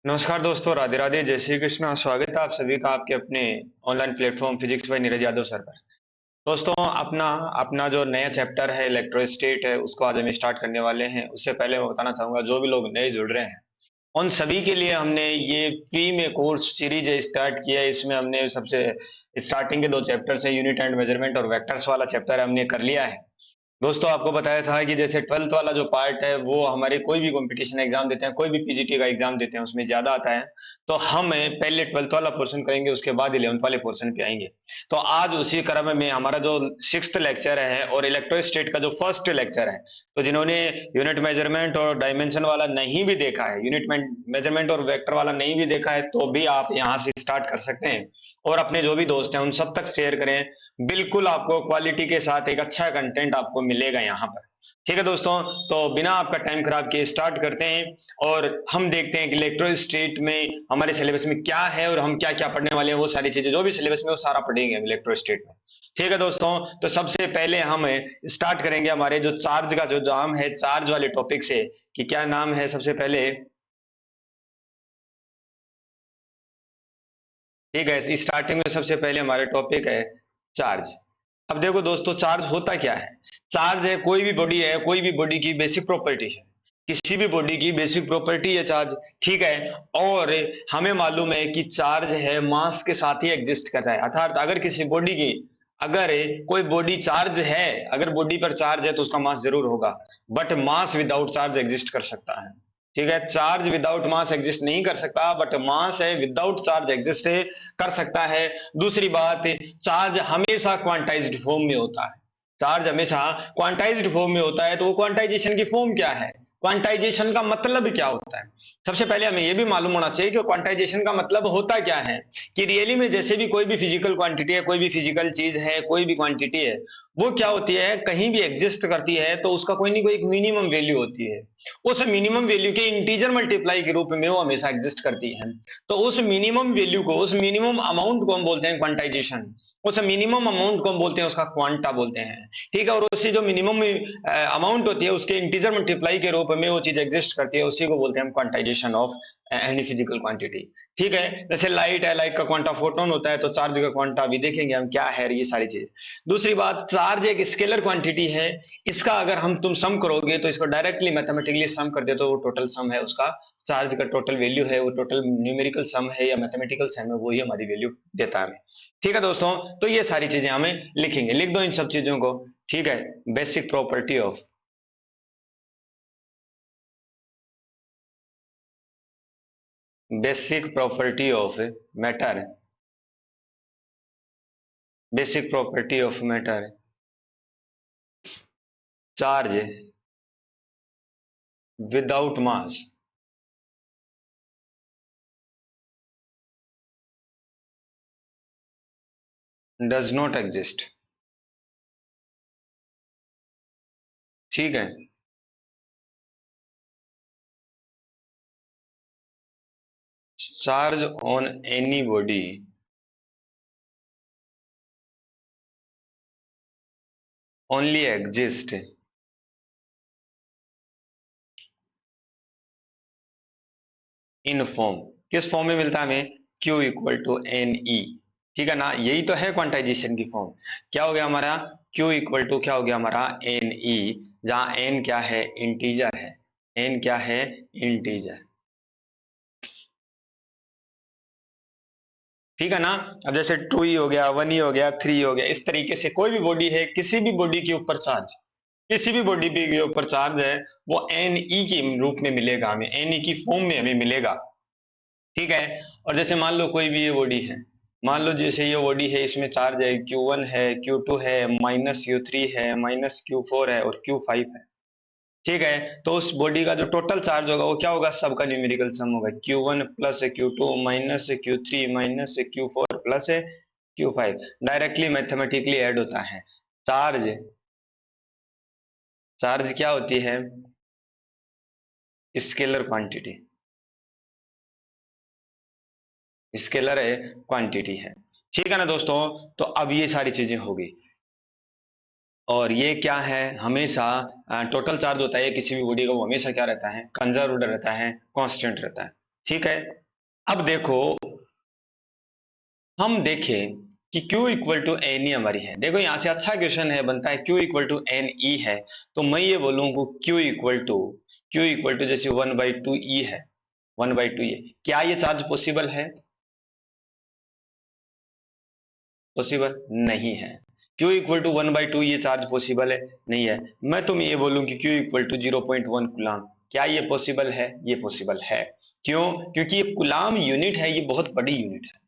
नमस्कार दोस्तों, राधे राधे, जय श्री कृष्णा। स्वागत है आप सभी का आपके अपने online platform physics bye Neeraj Yadav sir पर। दोस्तों, अपना अपना जो नया चैप्टर है इलेक्ट्रोस्टेट है, उसको आज हम स्टार्ट करने वाले हैं। उससे पहले मैं बताना चाहूंगा, जो भी लोग नए जुड़ रहे हैं उन सभी के लिए हमने ये फ्री में कोर्स सीरीज स्टार्ट किया है। इसमें हमने सबसे स्टार्टिंग के दो चैप्टर है, यूनिट एंड मेजरमेंट और वेक्टर्स वाला चैप्टर हमने कर लिया है। दोस्तों, आपको बताया था कि जैसे 12th वाला जो पार्ट है वो हमारे कोई भी कंपटीशन एग्जाम देते हैं, कोई भी पीजीटी का एग्जाम देते हैं, उसमें ज्यादा आता है। तो हम पहले 12th वाला पोर्शन करेंगे, उसके बाद 11th वाले पोर्शन पे आएंगे। तो आज उसी क्रम में हमारा जो 6th लेक्चर है और इलेक्ट्रोस्टेट का जो फर्स्ट लेक्चर है, तो जिन्होंने यूनिट मेजरमेंट और डायमेंशन वाला नहीं भी देखा है, यूनिट मेजरमेंट और वेक्टर वाला नहीं भी देखा है, तो भी आप यहाँ से स्टार्ट कर सकते हैं और अपने जो भी दोस्त हैं उन सब तक शेयर करें। बिल्कुल आपको क्वालिटी के साथ एक अच्छा कंटेंट आपको मिलेगा यहाँ पर। ठीक है दोस्तों, तो बिना आपका टाइम खराब किए स्टार्ट करते हैं और हम देखते हैं कि इलेक्ट्रोस्टेट में हमारे सिलेबस में क्या है और हम क्या क्या पढ़ने वाले हैं। वो सारी चीजें जो भी सिलेबस में वो सारा पढ़ेंगे हम इलेक्ट्रोस्टेट में। ठीक है दोस्तों, तो सबसे पहले हम स्टार्ट करेंगे हमारे जो चार्ज का जो नाम है, चार्ज वाले टॉपिक से, कि क्या नाम है सबसे पहले। ठीक है, स्टार्टिंग में सबसे पहले हमारे टॉपिक है चार्ज। अब देखो दोस्तों, चार्ज होता क्या है। चार्ज है कोई भी बॉडी है, कोई भी बॉडी की बेसिक प्रॉपर्टी है, किसी भी बॉडी की बेसिक प्रॉपर्टी है चार्ज। ठीक है, और हमें मालूम है कि चार्ज है मास के साथ ही एग्जिस्ट करता है। अर्थात अगर किसी बॉडी की, अगर कोई बॉडी चार्ज है, अगर बॉडी पर चार्ज है तो उसका मास जरूर होगा, but mass without charge exist कर सकता है। ठीक है, चार्ज विदाउट मास एग्जिस्ट नहीं कर सकता, बट मास है विदाउट चार्ज एग्जिस्ट कर सकता है। दूसरी बात, चार्ज हमेशा क्वांटाइज्ड फॉर्म में होता है। चार्ज हमेशा क्वांटाइज्ड फॉर्म में होता है। तो वो क्वांटाइजेशन की फॉर्म क्या है, क्वांटाइजेशन का मतलब क्या होता है, सबसे पहले हमें यह भी मालूम होना चाहिए कि क्वांटाइजेशन का मतलब होता क्या है। कि रियली में जैसे भी कोई भी फिजिकल क्वांटिटी है, कोई भी फिजिकल चीज है, कोई भी क्वांटिटी है, वो क्या होती है, कहीं भी एग्जिस्ट करती है तो उसका कोई ना कोई एक मिनिमम वैल्यू होती है। उस मिनिमम वैल्यू के इंटीजर मल्टीप्लाई के रूप में वो हमेशा एग्जिस्ट करती है। तो उस मिनिमम वैल्यू को, उस मिनिमम अमाउंट को हम बोलते हैं क्वांटाइजेशन। उस मिनिमम अमाउंट को हम बोलते हैं, उसका क्वांटा बोलते हैं। ठीक है, और उससे जो मिनिमम अमाउंट होती है उसके इंटीजर मल्टीप्लाई के रूप में वो चीज एग्जिस्ट करती है, उसी को बोलते हैं हम quantization of any physical quantity. ठीक है, जैसे लाइट है, लाइट का क्वांटा फोटोन होता है, तो चार्ज का क्वांटा भी देखेंगे हम क्या है, ये सारी चीजें। दूसरी बात, चार्ज एक स्केलर क्वांटिटी है। इसका अगर तुम सम करोगे तो इसको डायरेक्टली मैथमेटिकली सम कर दे तो वो टोटल सम है उसका। चार्ज का टोटल वैल्यू है, वो टोटल न्यूमेरिकल सम है या मैथमेटिकल सम है, वही हमारी वैल्यू देता है हमें। ठीक है दोस्तों, तो ये सारी चीजें हमें लिखेंगे, लिख दो इन सब चीजों को। ठीक है, basic property of, basic property of matter, basic property of matter. Charge without mass does not exist. ठीक है, charge on any body only exist in form. किस फॉर्म में मिलता है हमें, Q equal to n e. ठीक है ना, यही तो है क्वांटाइजेशन की फॉर्म। क्या हो गया हमारा, Q इक्वल टू क्या हो गया हमारा, एन ई, जहां एन क्या है, इंटीजर है। एन क्या है, इंटीजर। ठीक है ना। अब जैसे 2e हो गया, 1e हो गया, 3 हो गया, इस तरीके से कोई भी बॉडी है, किसी भी बॉडी के ऊपर चार्ज, किसी भी बॉडी के ऊपर चार्ज है, वो एन ई के रूप में मिलेगा हमें, एन ई की फॉर्म में हमें मिलेगा। ठीक है, और जैसे मान लो कोई भी ये बॉडी है, मान लो जैसे ये बॉडी है, इसमें चार्ज है Q1 है, Q2 है, माइनस Q3 है, माइनस Q4 है और Q5 है। ठीक है, तो उस बॉडी का जो टोटल चार्ज होगा वो क्या होगा, सबका न्यूमेरिकल सम होगा, Q1 plus Q2 minus Q3 minus Q4 plus Q5। Directly mathematically add होता है। चार्ज, चार्ज क्या होती है, स्केलर क्वांटिटी, स्केलर है, क्वांटिटी है। ठीक है ना दोस्तों, तो अब ये सारी चीजें होगी। और ये क्या है, हमेशा टोटल चार्ज होता है किसी भी बॉडी का, वो हमेशा क्या रहता है, कंजर्व्ड रहता है, कांस्टेंट रहता है। ठीक है। अब देखो, हम देखें कि Q equal to n e हमारी है। देखो यहां से अच्छा क्वेश्चन है, बनता है Q equal to n e है, तो मैं ये बोलूंगा Q इक्वल टू जैसे 1/2 ई है, 1/2 ई। क्या ये चार्ज पॉसिबल है? पॉसिबल नहीं है। Q इक्वल टू 1/2 ये चार्ज पॉसिबल है? नहीं है। मैं तुम्हें ये बोलूं कि Q इक्वल टू 0.1 कुलाम, क्या ये पॉसिबल है? ये पॉसिबल है। क्यों? क्योंकि ये कुलाम यूनिट है, ये बहुत बड़ी यूनिट है।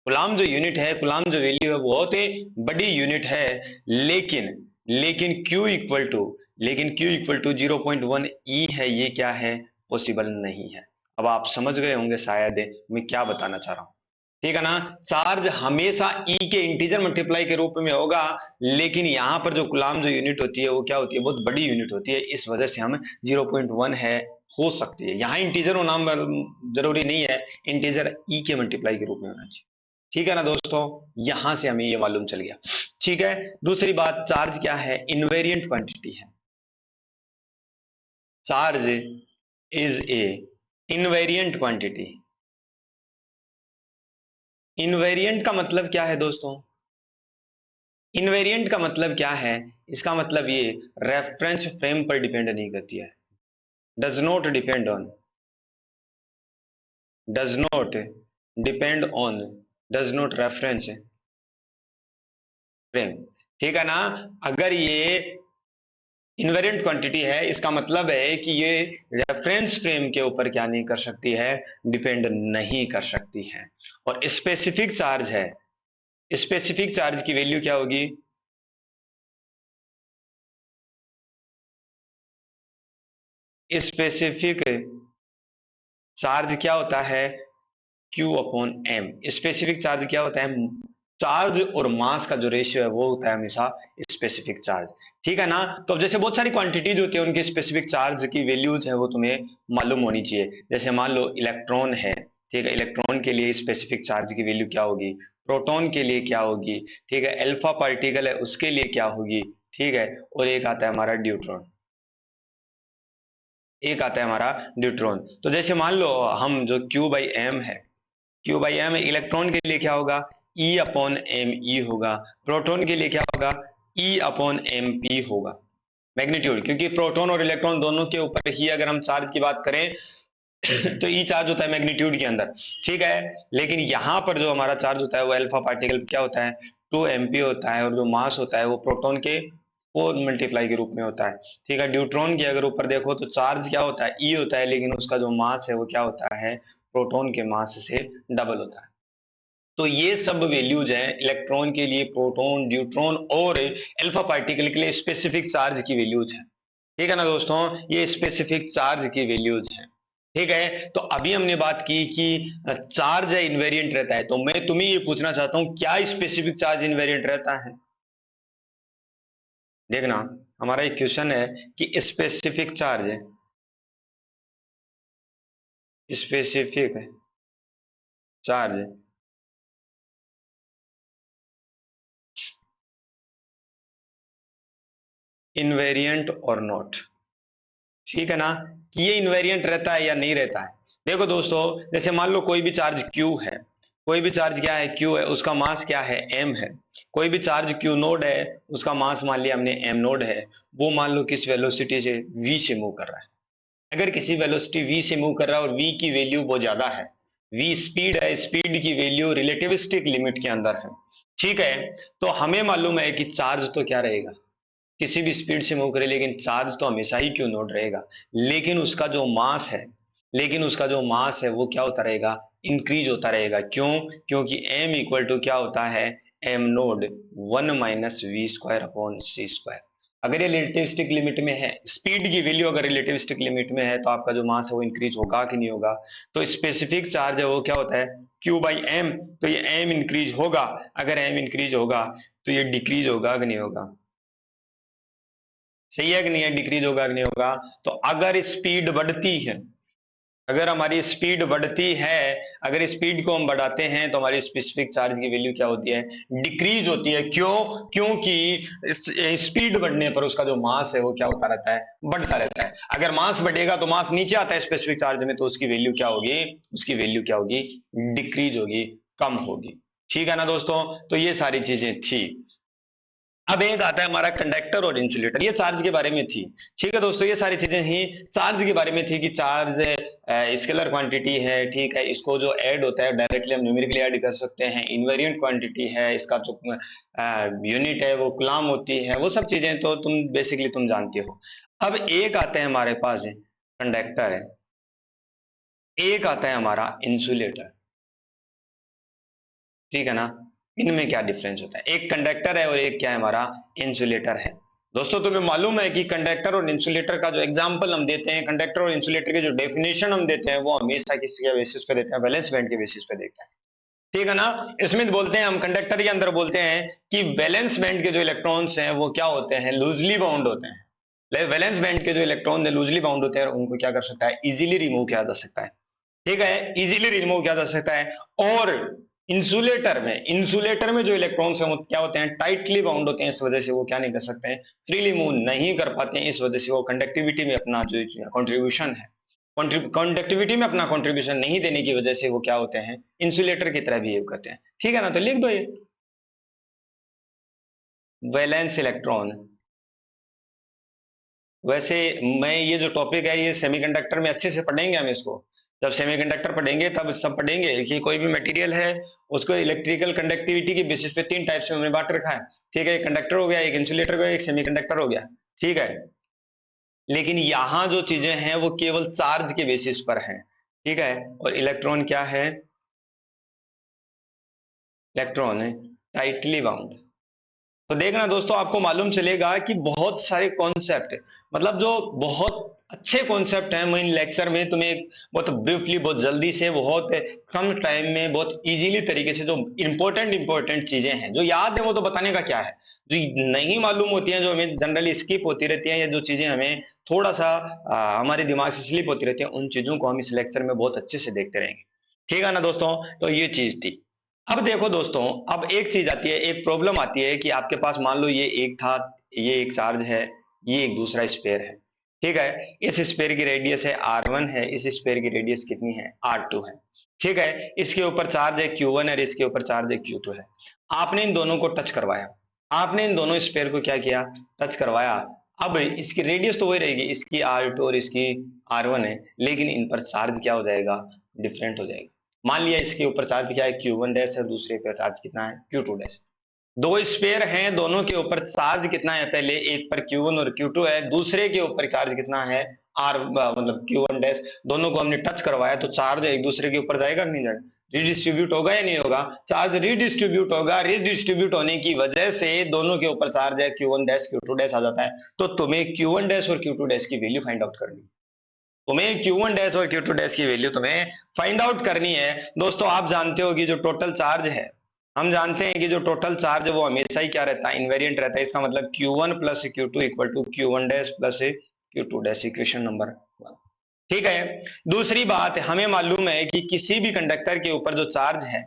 कुलाम जो यूनिट है, कुलाम जो वैल्यू है, बहुत ही बड़ी यूनिट है। लेकिन लेकिन Q इक्वल टू लेकिन Q इक्वल टू 0.1 ई है, ये क्या है? पॉसिबल नहीं है। अब आप समझ गए होंगे शायद मैं क्या बताना चाह रहा हूं। ठीक है ना? चार्ज हमेशा ई के इंटीजर मल्टीप्लाई के रूप में होगा, लेकिन यहां पर जो कुलाम जो यूनिट होती है वो क्या होती है? बहुत बड़ी यूनिट होती है। इस वजह से हम 0.1 है, हो सकती है। यहाँ इंटीजर होना जरूरी नहीं है, इंटीजर ई के मल्टीप्लाई के रूप में होना चाहिए। ठीक है ना दोस्तों? यहां से हमें ये मालूम चल गया। ठीक है। दूसरी बात, चार्ज क्या है? इनवेरिएंट क्वांटिटी है। Charge is a invariant quantity. Invariant का मतलब क्या है दोस्तों? इनवेरिएंट का मतलब क्या है? इसका मतलब ये रेफरेंस फ्रेम पर डिपेंड नहीं करती है। Does not depend on does not depend on does not reference frame. ठीक है ना? अगर ये इनवेरिएंट क्वांटिटी है, इसका मतलब है कि ये रेफरेंस फ्रेम के ऊपर क्या नहीं कर सकती है? डिपेंड नहीं कर सकती है। और स्पेसिफिक चार्ज है, स्पेसिफिक चार्ज की वैल्यू क्या होगी? स्पेसिफिक चार्ज क्या होता है? Q upon m. Specific charge क्या होता है? चार्ज और मास का जो रेशियो है वो होता है हमेशा स्पेसिफिक चार्ज। ठीक है ना? तो अब जैसे बहुत सारी क्वांटिटीज होती है, उनके स्पेसिफिक चार्ज की वैल्यूज है वो तुम्हें मालूम होनी चाहिए। जैसे मान लो इलेक्ट्रॉन है, ठीक है, इलेक्ट्रॉन के लिए स्पेसिफिक चार्ज की वैल्यू क्या होगी? प्रोटॉन के लिए क्या होगी? ठीक है, अल्फा पार्टिकल है उसके लिए क्या होगी? ठीक है। और एक आता है हमारा ड्यूट्रॉन, एक आता है हमारा न्यूट्रॉन। तो जैसे मान लो हम जो Q/m है, Q/m इलेक्ट्रॉन के लिए क्या होगा? E अपॉन एम ई होगा। प्रोटॉन के लिए क्या होगा? E अपॉन एम पी होगा। मैग्नीट्यूड, क्योंकि प्रोटॉन और इलेक्ट्रॉन दोनों के ऊपर ही अगर हम चार्ज की बात करें तो ई चार्ज होता है मैग्नीट्यूड के अंदर। ठीक है। लेकिन यहां पर जो हमारा चार्ज होता है वो अल्फा पार्टिकल क्या होता है? 2 MP होता है। और जो मास होता है वो प्रोटॉन के 4 मल्टीप्लाई के रूप में होता है। ठीक है। ड्यूट्रॉन के अगर ऊपर देखो तो चार्ज क्या होता है? ई होता है, लेकिन उसका जो मास है वो क्या होता है? प्रोटॉन के मास से डबल होता है। तो ये सब वैल्यूज हैं इलेक्ट्रॉन के लिए, प्रोटॉन, ड्यूट्रॉन और अल्फा पार्टिकल के लिए स्पेसिफिक चार्ज की वैल्यूज हैं। ठीक है ना दोस्तों? ये स्पेसिफिक चार्ज की वैल्यूज हैं। ठीक है। तो अभी हमने बात की कि चार्ज है इनवेरिएंट रहता है, तो मैं तुम्हें ये पूछना चाहता हूं क्या स्पेसिफिक चार्ज इनवेरिएंट रहता है? देखना, हमारा एक क्वेश्चन है कि स्पेसिफिक चार्ज है, स्पेसिफिक चार्ज इनवेरिएंट और नॉट। ठीक है ना? कि ये इनवेरिएंट रहता है या नहीं रहता है। देखो दोस्तों, जैसे मान लो कोई भी चार्ज Q है, कोई भी चार्ज क्या है? Q है, उसका मास क्या है? M है। कोई भी चार्ज Q नोड है, उसका मास मान लिया हमने M नोड है। वो मान लो किस वेलोसिटी से? V से मूव कर रहा है। अगर किसी वेलोसिटी V से मूव कर रहा है और V की वैल्यू बहुत ज्यादा है, V स्पीड है, स्पीड की वैल्यू रिलेटिविस्टिक लिमिट के अंदर है। ठीक है। तो हमें मालूम है कि चार्ज तो क्या रहेगा? किसी भी स्पीड से मूव करे, लेकिन चार्ज तो हमेशा ही क्यू नोड रहेगा। लेकिन उसका जो मास है लेकिन उसका जो मास है वो क्या होता रहेगा? इंक्रीज होता रहेगा। क्यों? क्योंकि m इक्वल टू क्या होता है? m node 1 - v² upon c²। अगर ये रिलेटिविस्टिक लिमिट में है, स्पीड की वैल्यू अगर रिलेटिविस्टिक लिमिट में है, तो आपका जो मास है वो इंक्रीज होगा कि नहीं होगा? तो स्पेसिफिक चार्ज है वो क्या होता है? Q/m। तो ये m इंक्रीज होगा। अगर m इंक्रीज होगा तो ये डिक्रीज होगा कि नहीं होगा? सही है कि नहीं है? डिक्रीज होगा कि नहीं होगा? तो अगर स्पीड बढ़ती है, अगर हमारी स्पीड बढ़ती है, अगर स्पीड को हम बढ़ाते हैं तो हमारी स्पेसिफिक चार्ज की वैल्यू क्या होती है, डिक्रीज होती है। क्यों? क्योंकि स्पीड बढ़ने पर उसका जो मास है वो क्या होता रहता है, बढ़ता रहता है। अगर मास बढ़ेगा तो मास नीचे आता है स्पेसिफिक चार्ज में, तो उसकी वैल्यू क्या होगी, उसकी वैल्यू क्या होगी, डिक्रीज होगी, कम होगी। ठीक है ना दोस्तों, तो ये सारी चीजें थी। अब एक आता है हमारा कंडक्टर और इंसुलेटर, ये चार्ज के बारे में थी। ठीक है दोस्तों, ये सारी चीजें ही चार्ज के बारे में थी कि चार्ज स्केलर क्वांटिटी है। ठीक है, इसको जो ऐड होता है डायरेक्टली हम न्यूमेरिकली ऐड कर सकते हैं। इनवेरिएंट क्वांटिटी है, इसका जो यूनिट है वो कूलम होती है। वो सब चीजें तो तुम बेसिकली तुम जानते हो। अब एक आता है हमारे पास कंडक्टर है, एक आता है हमारा इंसुलेटर। ठीक है ना, इनमें क्या डिफरेंस होता है, एक कंडक्टर है और एक क्या है हमारा इंसुलेटर है। दोस्तों तुम्हें मालूम है कि कंडक्टर और इंसुलेटर का जो एग्जांपल हम देते हैं, कंडक्टर और इंसुलेटर की जो डेफिनेशन हम देते हैं, वो हमेशा किसके बेसिस पे देते हैं, वैलेंस बैंड के बेसिस पे देते हैं। ठीक है ना, इसमें बोलते हैं हम कंडक्टर के अंदर बोलते हैं कि वैलेंस बैंड के जो इलेक्ट्रॉन्स हैं वो क्या होते हैं, लूजली बाउंड होते हैं। वैलेंस बैंड के जो इलेक्ट्रॉन है लूजली बाउंड होते हैं और उनको क्या कर सकता है, इजीली रिमूव किया जा सकता है। ठीक है, इजीली रिमूव किया जा सकता है। और इंसुलेटर में जो इलेक्ट्रॉन्स हैं वो क्या होते हैं, टाइटली बाउंड होते हैं। इस वजह से वो क्या नहीं कर सकते हैं, फ्रीली मूव नहीं कर पाते हैं। इस वजह से वो कंडक्टिविटी में अपना जो कंट्रीब्यूशन है, कंडक्टिविटी में अपना कंट्रीब्यूशन नहीं देने की वजह से वो क्या होते हैं, इंसुलेटर की तरह बिहेव करते हैं। ठीक है ना, तो लिख दो ये वैलेंस इलेक्ट्रॉन। वैसे मैं ये जो टॉपिक है ये सेमीकंडक्टर में अच्छे से पढ़ेंगे हम इसको। जब सेमीकंडक्टर पढ़ेंगे तब सब पढ़ेंगे कि कोई भी मटेरियल है उसको इलेक्ट्रिकल कंडक्टिविटी के बेसिस पे तीन टाइप्स में हमने बांट रखा है। ठीक है, एक कंडक्टर हो गया, एक इंसुलेटर हो गया, एक सेमीकंडक्टर हो गया। ठीक है, लेकिन यहाँ जो चीजें हैं वो केवल चार्ज के बेसिस पर हैं। ठीक है, और इलेक्ट्रॉन क्या है, इलेक्ट्रॉन है टाइटली बाउंड। तो देखना दोस्तों, आपको मालूम चलेगा कि बहुत सारे कॉन्सेप्ट, मतलब जो बहुत अच्छे कॉन्सेप्ट हैं, मैं इन लेक्चर में तुम्हें बहुत ब्रीफली, बहुत जल्दी से, बहुत कम टाइम में, बहुत इजीली तरीके से जो इंपॉर्टेंट चीजें हैं जो याद है वो तो बताने का क्या है, जो नहीं मालूम होती हैं, जो हमें जनरली स्किप होती रहती हैं, या जो चीजें हमें थोड़ा सा हमारे दिमाग से स्लिप होती रहती हैं, उन चीजों को हम इस लेक्चर में बहुत अच्छे से देखते रहेंगे। ठीक है ना दोस्तों, तो ये चीज थी। अब देखो दोस्तों, अब एक चीज आती है, एक प्रॉब्लम आती है कि आपके पास मान लो ये एक था, ये एक चार्ज है, ये एक दूसरा स्फीयर है। ठीक है, इस स्फीयर की रेडियस है r1 है, इस स्फीयर की रेडियस कितनी है, r2 है। ठीक है, इसके ऊपर चार्ज है q1 और इसके ऊपर चार्ज है q2 है। आपने इन दोनों को टच करवाया, आपने इन दोनों स्फीयर को क्या किया, टच करवाया। अब इसकी रेडियस तो वही रहेगी, इसकी r2 और इसकी r1 है, लेकिन इन पर चार्ज क्या हो जाएगा, डिफरेंट हो जाएगा। मान लिया इसके ऊपर चार्ज क्या है, Q1 डैश है, दूसरे पे चार्ज कितना है, Q2 डैश। दो स्पेयर हैं, दोनों के ऊपर चार्ज कितना है, पहले एक पर Q1 और Q2 है, दूसरे के ऊपर चार्ज कितना है, R मतलब Q1 डैश। दोनों को हमने टच करवाया तो चार्ज एक दूसरे के ऊपर जाएगा कि नहीं जाएगा, रिडिस्ट्रीब्यूट होगा या नहीं होगा, चार्ज रिडिस्ट्रीब्यूट होगा। रिडिस्ट्रीब्यूट होने की वजह से दोनों के ऊपर चार्ज है Q1 डैश Q2 डैश आ जाता है। तो तुम्हें Q1 डैश और Q2 डैश की वैल्यू फाइंड आउट करनी है, तुम्हें Q1 डैश और Q2 डैश की वैल्यू तुम्हें फाइंड आउट करनी है। दोस्तों आप जानते हो कि जो टोटल चार्ज है, हम जानते हैं कि जो टोटल चार्ज है वो हमेशा ही क्या रहता है, इनवेरिएंट रहता है। इसका मतलब Q1 plus Q2 equal to Q1 dash plus Q2 dash, equation number 1। ठीक है, दूसरी बात हमें मालूम है कि किसी भी कंडक्टर के ऊपर जो चार्ज है,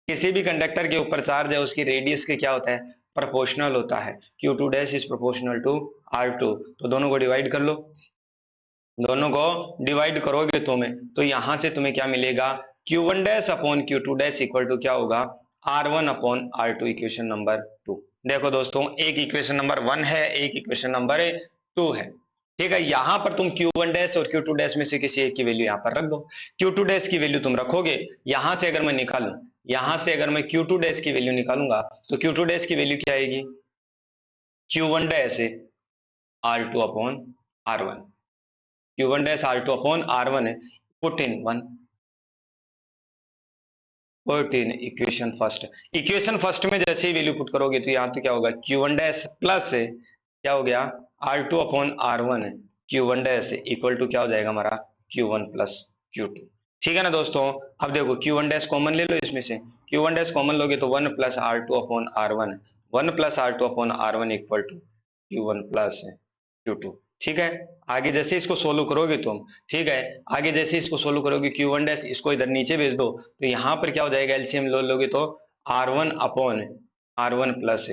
किसी भी कंडक्टर के ऊपर चार्ज है उसकी रेडियस के क्या होता है, प्रोपोर्शनल होता है। Q2 dash is proportional to R2। तो दोनों को डिवाइड कर लो, दोनों को डिवाइड करोगे तुम्हें तो यहां से तुम्हें क्या मिलेगा, Q1 dash upon Q2 dash equal to क्या होगा, R1 upon R2, equation number 2। देखो दोस्तों, एक इक्वेशन नंबर 1 है, एक इक्वेशन नंबर 2 है। ठीक है, यहां पर तुम Q1 डैश और Q2 डैश में से किसी एक की वैल्यू यहां पर रख दो। Q2 डैश की वैल्यू तुम रखोगे, यहां से अगर मैं निकालूं, यहां से अगर मैं Q2 डैश की वैल्यू निकालूंगा तो Q2 डैश की वैल्यू क्या आएगी, Q1 dash R2 upon R1। Q1 dash R2 upon R1 है, put in 1, put in equation first में जैसे ही वैल्यू पुट करोगे तो यहाँ तो क्या होगा, Q1 डैश प्लस है क्या हो गया, R2 अपॉन R1 है, Q1 डैश इक्वल टू क्या हो जाएगा हमारा, Q1 प्लस Q2। ठीक है ना दोस्तों, अब देखो Q1 डैश कॉमन ले लो इसमें से, Q1 डैश कॉमन लोगे तो 1 plus R2 upon R1, 1 plus R2 upon R1 equal to Q1 plus Q2। ठीक है। आगे जैसे इसको सोल्व करोगे तुम, ठीक है, आगे जैसे इसको सोल्व करोगे Q1 डैश इसको इधर नीचे भेज दो, तो यहाँ पर क्या हो जाएगा, एलसीएम लोगे तो R1 upon R1 plus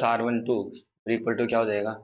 R12 equal to क्या हो जाएगा,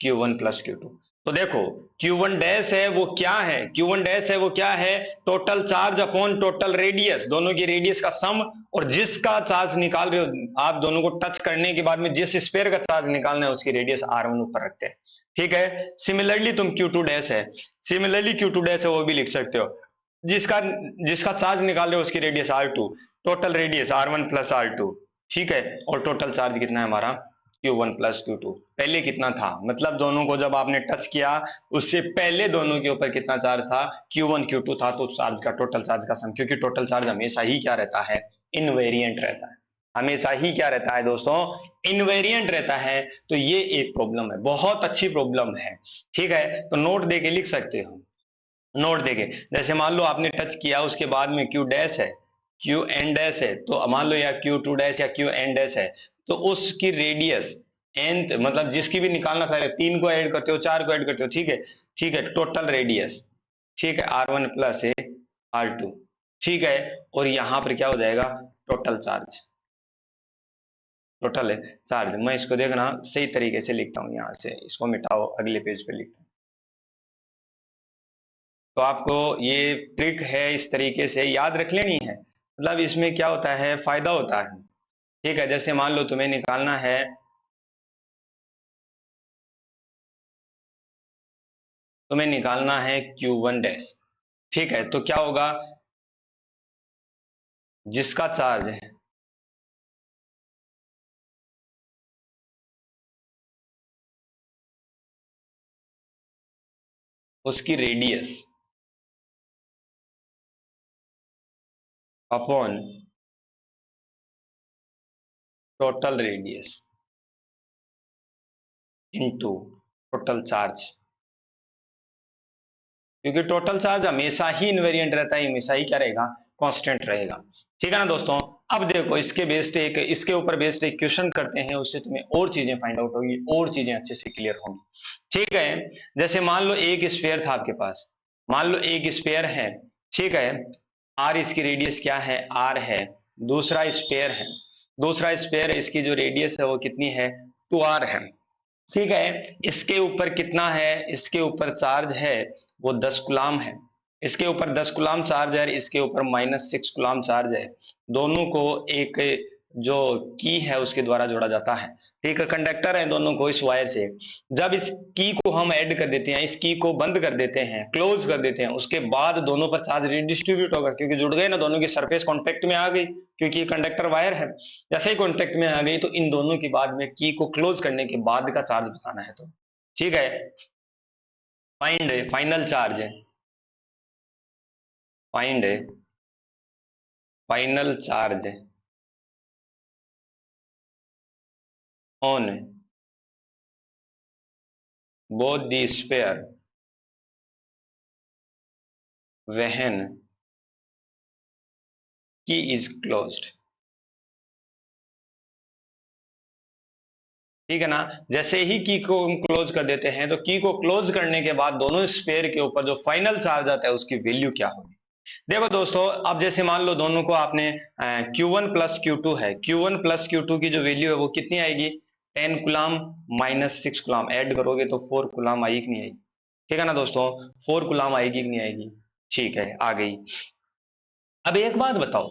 Q1 प्लस Q2। तो देखो Q1 डैश है वो क्या है, Q1 डैश है वो क्या है, total charge upon total radius, दोनों की रेडियस का सम, और जिसका चार्ज निकाल रहे हो आप दोनों को टच करने के बाद में जिस स्फीयर का चार्ज निकालना है उसकी रेडियस R1 ऊपर रखते हैं, ठीक है। सिमिलरली तुम Q2 डैश है, सिमिलरली Q2 डैश है वो भी लिख सकते हो, जिसका जिसका चार्ज निकाल रहे हो उसकी radius R2, total radius R1 plus R2, ठीक है, और टोटल चार्ज कितना है हमारा Q1 प्लस Q2। पहले कितना था, मतलब दोनों को जब आपने टच किया उससे पहले दोनों के ऊपर कितना चार्ज था, Q1 Q2 था, तो चार्ज का टोटल चार्ज का सम, क्योंकि टोटल चार्ज हमेशा ही क्या रहता है, इनवेरिएंट रहता है, हमेशा ही क्या रहता है दोस्तों, इनवेरिएंट रहता है। तो ये एक प्रॉब्लम है, बहुत अच्छी प्रॉब्लम है, ठीक है। तो नोट देके लिख सकते हो, नोट देके, जैसे मान लो आपने टच किया उसके बाद में Q डैश है, Q एन डैश है, तो मान लो या Q2 डैश या Q एन डैश है, तो उसकी रेडियस nth, मतलब जिसकी भी निकालना चाहे, 3 को ऐड करते हो 4 को ऐड करते हो, ठीक है, ठीक है, टोटल रेडियस, ठीक है, R1 प्लस R2, ठीक है, और यहां पर क्या हो जाएगा, टोटल चार्ज, टोटल चार्ज। मैं इसको देखना सही तरीके से लिखता हूँ, यहां से इसको मिटाओ, अगले पेज पे लिखता हूँ। तो आपको ये ट्रिक है इस तरीके से याद रख लेनी है, मतलब इसमें क्या होता है, फायदा होता है, ठीक है। जैसे मान लो तुम्हें निकालना है, Q1 डैश, ठीक है, तो क्या होगा, जिसका चार्ज है उसकी radius upon total radius into total charge, क्योंकि टोटल चार्ज हमेशा ही इनवेरिएंट रहता है, हमेशा ही क्या रहेगा, कांस्टेंट रहेगा, ठीक है ना दोस्तों। अब देखो इसके बेस्ड एक, इसके ऊपर बेस्ड एक क्वेश्चन करते हैं, उससे तुम्हें और चीजें फाइंड आउट होगी, और चीजें अच्छे से क्लियर होंगी, ठीक है। जैसे मान लो एक स्फीयर था आपके पास, मान लो एक स्फीयर है, ठीक है, आर इसकी रेडियस क्या है, आर है, दूसरा स्फीयर है, दूसरा स्फीयर इसकी जो रेडियस है वो कितनी है, 2r है, ठीक है। इसके ऊपर कितना है, इसके ऊपर चार्ज है वो 10 कुलाम है, इसके ऊपर 10 कुलाम चार्ज है, इसके ऊपर -6 कुलाम चार्ज है, दोनों को एक जो की है उसके द्वारा जोड़ा जाता है, ठीक है, कंडक्टर है दोनों को इस वायर से। जब इस की को हम ऐड कर देते हैं, इस की को बंद कर देते हैं, क्लोज कर देते हैं, उसके बाद दोनों पर चार्ज रिडिस्ट्रीब्यूट होगा, क्योंकि जुड़ गए ना, दोनों की सरफेस कॉन्टेक्ट में आ गई, क्योंकि ये कंडक्टर वायर है, जैसे ही कॉन्टेक्ट में आ गई तो इन दोनों के बाद में की को क्लोज करने के बाद का चार्ज बताना है, तो ठीक है, find final charge, find final charge on both the sphere when key is closed, ठीक है ना। जैसे ही की को हम क्लोज कर देते हैं, तो की को क्लोज करने के बाद दोनों स्फीयर के ऊपर जो फाइनल चार्ज आता है उसकी वैल्यू क्या होगी। देखो दोस्तों, अब जैसे मान लो दोनों को आपने Q1 प्लस Q2 है, Q1 प्लस Q2 की जो वैल्यू है वो कितनी आएगी, 10 कुलाम -6 कुलाम, ऐड करोगे तो 4 कुलाम आएगी कि नहीं आएगी, ठीक है ना दोस्तों, 4 कुलाम आएगी कि नहीं आएगी, ठीक है, आ गई। अब एक बात बताओ,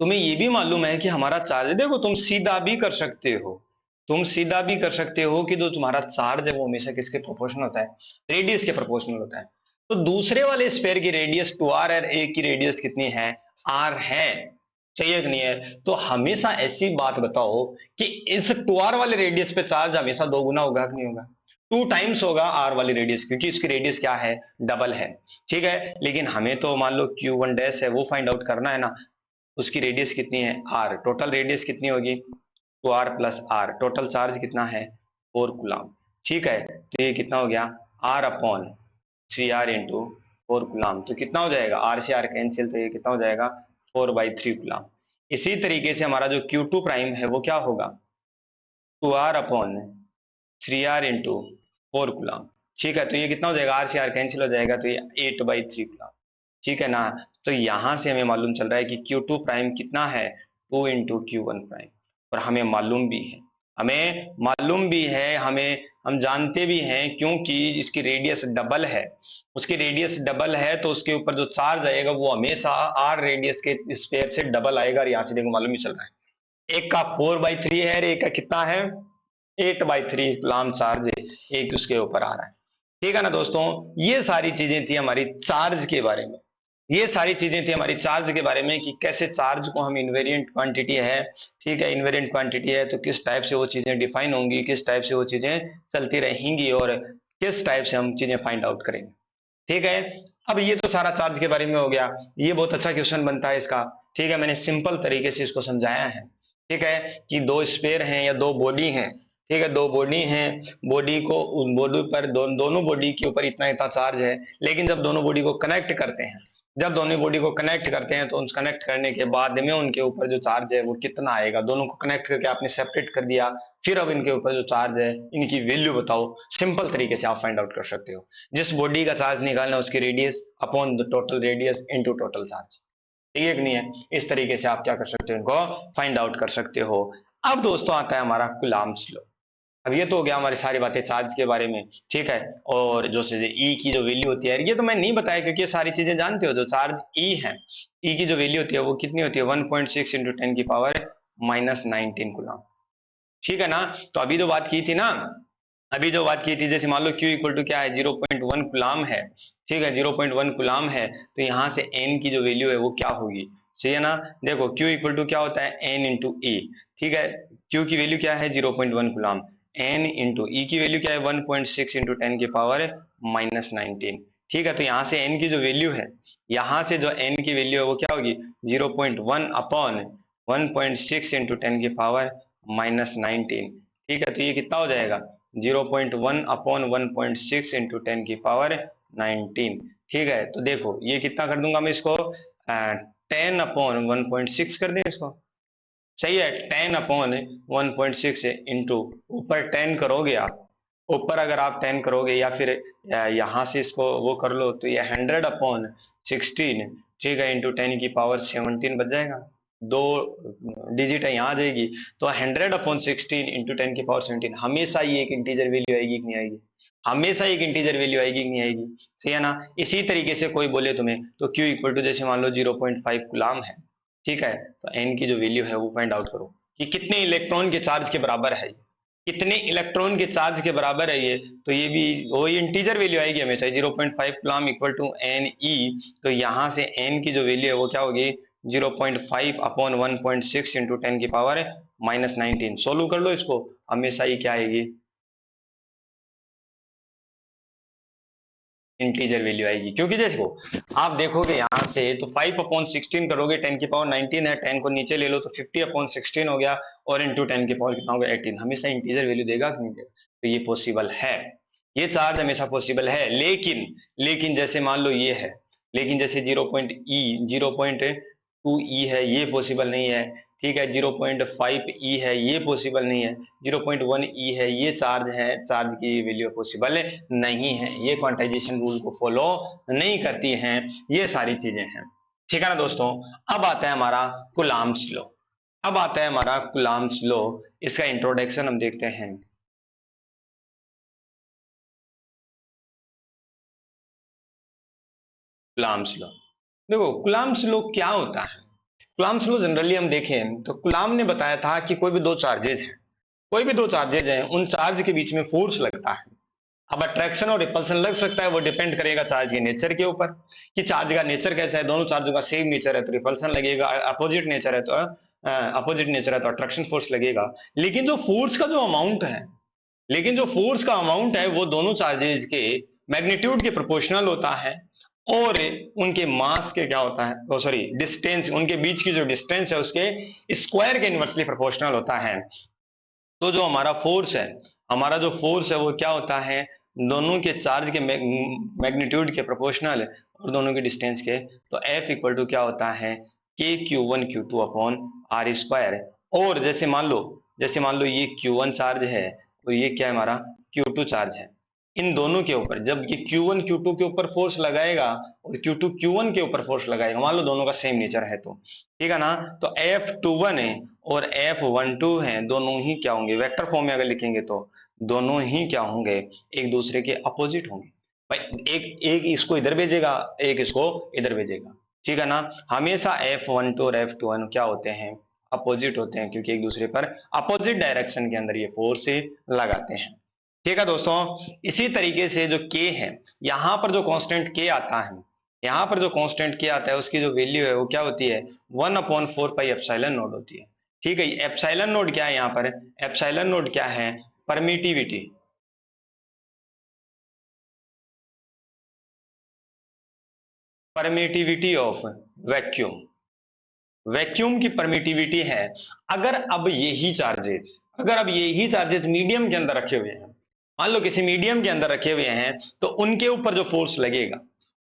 तुम्हें ये भी मालूम है कि हमारा चार्ज, देखो तुम सीधा भी कर सकते हो, तुम सीधा भी कर सकते हो कि जो तुम्हारा चार्ज है वो हमेशा किसके प्रोपोर्शनल होता है, रेडियस के प्रोपोर्शनल होता है। तो दूसरे वाले स्फीयर की रेडियस 2r है, एक की रेडियस कितनी है, r है, चाहिए कि नहीं है। तो हमेशा ऐसी बात बताओ कि इस 2r वाले रेडियस पे चार्ज हमेशा 2 गुना होगा कि नहीं होगा, 2 टाइम्स होगा r वाली रेडियस, क्योंकि इसकी रेडियस क्या है, डबल है, ठीक है। लेकिन हमें तो मान लो Q1 डैश है वो फाइंड आउट करना है ना, उसकी रेडियस कितनी है, r, टोटल रेडियस कितनी होगी, 2r plus r, total charge कितना है, 4 कुलाम, ठीक है। तो ये कितना हो गया, r अपॉन 3r इंटू 4 कुलाम, तो कितना हो जाएगा, r से r कैंसिल, तो ये कितना हो जाएगा, 4/3 कुलाम। इसी तरीके से हमारा जो Q2 प्राइम है वो क्या होगा, 2r upon 3r into 4 coulomb. ठीक है, तो ये कितना हो जाएगा, आर से आर कैंसिल हो जाएगा, तो ये 8/3 कूलम। ठीक है ना। तो यहां से हमें मालूम चल रहा है कि Q2 प्राइम कितना है, 2 इंटू Q1 प्राइम। और हमें मालूम भी है, हम जानते भी हैं, क्योंकि इसकी रेडियस डबल है, उसकी रेडियस डबल है, तो उसके ऊपर जो चार्ज आएगा वो हमेशा आर रेडियस के स्पेयर से डबल आएगा। और यहाँ से देखो मालूम ही चल रहा है, एक का 4/3 है, एक का कितना है, 8/3 कूलम चार्ज एक उसके ऊपर आ रहा है। ठीक है ना दोस्तों, ये सारी चीजें थी हमारी चार्ज के बारे में, कि कैसे चार्ज को हम इनवेरिएंट क्वांटिटी है, ठीक है, इनवेरिएंट क्वांटिटी है तो किस टाइप से वो चीजें डिफाइन होंगी, किस टाइप से वो चीजें चलती रहेंगी, और किस टाइप से हम चीजें फाइंड आउट करेंगे। ठीक है, अब ये तो सारा चार्ज के बारे में हो गया, ये बहुत अच्छा क्वेश्चन बनता है इसका। ठीक है, मैंने सिंपल तरीके से इसको समझाया है। ठीक है, कि दो स्पेयर हैं या दो बॉडी हैं, ठीक है, दो बॉडी हैं, बॉडी को बॉडी पर दोनों बॉडी के ऊपर इतना इतना चार्ज है, लेकिन जब दोनों बॉडी को कनेक्ट करते हैं, तो उस कनेक्ट करने के बाद में उनके ऊपर जो चार्ज है वो कितना आएगा, दोनों को कनेक्ट करके आपने सेपरेट कर दिया, फिर अब इनके ऊपर जो चार्ज है इनकी वैल्यू बताओ, सिंपल तरीके से आप फाइंड आउट कर सकते हो। जिस बॉडी का चार्ज निकालना है उसकी radius upon the total radius into total charge, ठीक है कि नहीं है, इस तरीके से आप क्या कर सकते हो, इनको फाइंड आउट कर सकते हो। अब दोस्तों आता है हमारा कूलम्ब्स लॉ। अब ये तो हो गया हमारी सारी बातें चार्ज के बारे में। ठीक है, और जो ई की जो वैल्यू होती है, ये तो मैं नहीं बताया क्योंकि ये सारी चीजें जानते हो, जो चार्ज ई है, ई की जो वैल्यू होती है वो कितनी होती है, 1.6 इंटू 10⁻⁻19 कूलम। ठीक है ना। तो अभी जो बात की थी, जैसे मान लो Q इक्वल टू क्या है, 0.1 कूलम है। ठीक है, 0.1 कूलम है, तो यहाँ से n की जो वैल्यू है वो क्या होगी, सही है ना। देखो Q इक्वल टू क्या होता है, n इंटू ई। ठीक है, Q की वैल्यू क्या है, 0.1 कूलम, n इंटू ई की वैल्यू क्या है, 1.6 इंटू 10⁻⁻19। ठीक है, तो यहाँ से n की जो वैल्यू है, यहाँ से जो n की वैल्यू है वो क्या होगी, 0.1 अपॉन 1.6 इंटू 10⁻⁻19। ठीक है, तो ये कितना हो जाएगा, 0.1 अपॉन 1.6 इंटू 10⁻⁹। ठीक है, तो देखो ये कितना कर दूंगा मैं इसको, 10 अपॉन 1.6 कर दें इसको, सही है, 10 अपॉन 1.6 इंटू ऊपर 10 करोगे आप, ऊपर अगर आप 10 करोगे या फिर यहां से इसको वो कर लो, तो ये 100 अपॉन 16, ठीक है, इंटू 10⁻17 बच जाएगा, दो डिजिट है यहाँ आ जाएगी, तो 100 अपॉन 16 इंटू 10⁻17, हमेशा ये एक इंटीजर वैल्यू आएगी कि नहीं आएगी, हमेशा एक इंटीजर वैल्यू आएगी कि नहीं आएगी, सही है ना। इसी तरीके से कोई बोले तुम्हें, तो Q इक्वल टू जैसे मान लो 0.5 कूलम है, ठीक है, तो n की जो वैल्यू है वो फाइंड आउट करो कि कितने इलेक्ट्रॉन के चार्ज के बराबर है, कितने इलेक्ट्रॉन के चार्ज के बराबर है ये, तो ये भी वही इंटीजर वैल्यू आएगी हमेशा, 0.5 कूलम इक्वल टू Ne। तो यहाँ से n की जो वैल्यू है वो क्या होगी, 0.5 अपॉन 1.6 इंटू 10⁻⁻19। सोल्व कर लो इसको, हमेशा ये क्या आएगी, इंटीजर वैल्यू आएगी, क्योंकि देखो आप देखोगे यहाँ से तो 5 अपॉन 16 करोगे, 10⁻19 है, 10 को नीचे ले लो तो 50 अपॉन 16 हो गया, और इंटू 10 की पावर कितना होगा, 18। हमेशा इंटीजर वैल्यू देगा कि नहीं देगा, तो ये पॉसिबल है, ये चार्ज हमेशा पॉसिबल है। लेकिन जैसे मान लो ये है, लेकिन जैसे 0.2 है, ये पॉसिबल नहीं है। ठीक है, 0.5 ई है, ये पॉसिबल नहीं है। 0.1 ई है, ये चार्ज है, चार्ज की वैल्यू पॉसिबल नहीं है, ये क्वांटाइजेशन रूल को फॉलो नहीं करती हैं, ये सारी चीजें हैं। ठीक है ना दोस्तों। अब आता है हमारा कूलम्ब्स लॉ, इसका इंट्रोडक्शन हम देखते हैं। कूलम्ब्स लॉ, देखो कूलम्ब्स लॉ क्या होता है। कूलम्ब्स लॉ जनरली हम देखें तो कूलम्ब ने बताया था कि कोई भी दो चार्जेज हैं, उन चार्ज के बीच में फोर्स लगता है। अब अट्रैक्शन और रिपल्सन लग सकता है, वो डिपेंड करेगा चार्ज के नेचर के ऊपर, कि चार्ज का नेचर कैसा है, दोनों चार्जों का सेम नेचर है तो रिपल्सन लगेगा, अपोजिट नेचर है तो अट्रैक्शन फोर्स लगेगा। लेकिन जो फोर्स का अमाउंट है वो दोनों चार्जेज के मैग्नीट्यूड के प्रोपोर्शनल होता है, और उनके मास के क्या होता है, सॉरी डिस्टेंस, उनके बीच की जो डिस्टेंस है उसके स्क्वायर के इनवर्सली प्रोपोर्शनल होता है। तो जो हमारा जो फोर्स है वो क्या होता है, दोनों के चार्ज के मैग्नीट्यूड के प्रोपोर्शनल और दोनों के डिस्टेंस के। तो F इक्वल टू क्या होता है, KQ1 Q2 upon R square. और जैसे मान लो ये Q1 चार्ज है और ये क्या है, हमारा Q2 चार्ज है। इन दोनों के ऊपर, जब ये Q1 Q2 के ऊपर फोर्स लगाएगा और Q2 Q1 के ऊपर फोर्स लगाएगा, मान लो दोनों का सेम नेचर है तो, ठीक है ना, तो F21 है और F12 है, दोनों ही क्या होंगे, वेक्टर फॉर्म में अगर लिखेंगे तो दोनों ही क्या होंगे, एक दूसरे के अपोजिट होंगे। भाई एक एक इसको इधर भेजेगा, एक इसको इधर भेजेगा, ठीक है ना। हमेशा F12 और F21 क्या होते हैं, अपोजिट होते हैं, क्योंकि एक दूसरे पर अपोजिट डायरेक्शन के अंदर ये फोर्स लगाते हैं, ठीक है दोस्तों। इसी तरीके से जो K है, यहाँ पर जो कांस्टेंट K आता है, यहाँ पर जो कांस्टेंट K आता है उसकी जो वैल्यू है वो क्या होती है, 1/4 पाई एप्सिलॉन नॉट होती है, ठीक है। एप्सिलॉन नॉट क्या है, यहाँ पर एप्सिलॉन नॉट क्या है, permittivity, permittivity of vacuum, vacuum की परमिटिविटी है। अगर अब यही चार्जेज मीडियम के अंदर रखे हुए हैं, मान लो किसी मीडियम के अंदर रखे हुए हैं, तो उनके ऊपर जो फोर्स लगेगा,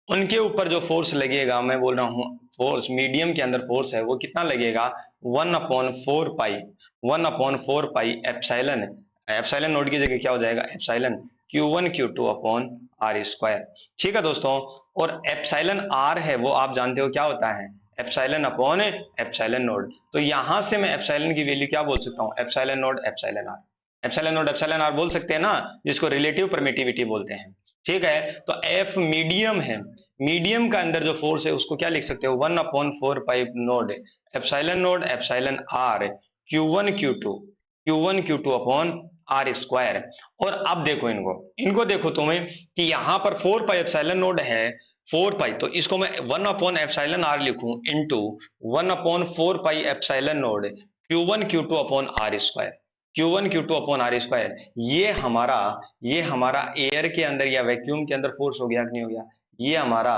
उनके ऊपर जो फोर्स लगेगा, मैं बोल रहा हूं फोर्स, मीडियम के अंदर फोर्स है वो कितना लगेगा, 1/4 पाई एप्सिलॉन, एप्सिलॉन नोट की जगह क्या हो जाएगा, epsilon Q1 Q2 upon r square, ठीक है दोस्तों। और एप्सिलॉन आर है वो आप जानते हो क्या होता है, एप्सिलॉन अपॉन एप्सिलॉन नोट, तो यहां से मैं एप्सिलॉन की वैल्यू क्या बोल सकता हूं, epsilon naught epsilon r, epsilon naught epsilon r बोल सकते हैं ना, जिसको रिलेटिव परमिटिविटी बोलते हैं, ठीक है। तो एफ मीडियम है, मीडियम का अंदर जो फोर्स है उसको क्या लिख सकते हो, 1/4 pi nought epsilon r Q1 Q2 upon r square. और अब देखो इनको देखो तुम्हें कि यहाँ पर 4 पाई एप्सिलॉन नोड है, 4 पाई, तो इसको मैं 1/एप्सिलॉन आर लिखूं into 1/4 pi epsilon naught Q1 Q2 upon r square, Q1 Q2 upon r square. ये हमारा एयर के अंदर या वैक्यूम के अंदर फोर्स हो गया कि नहीं हो गया, ये हमारा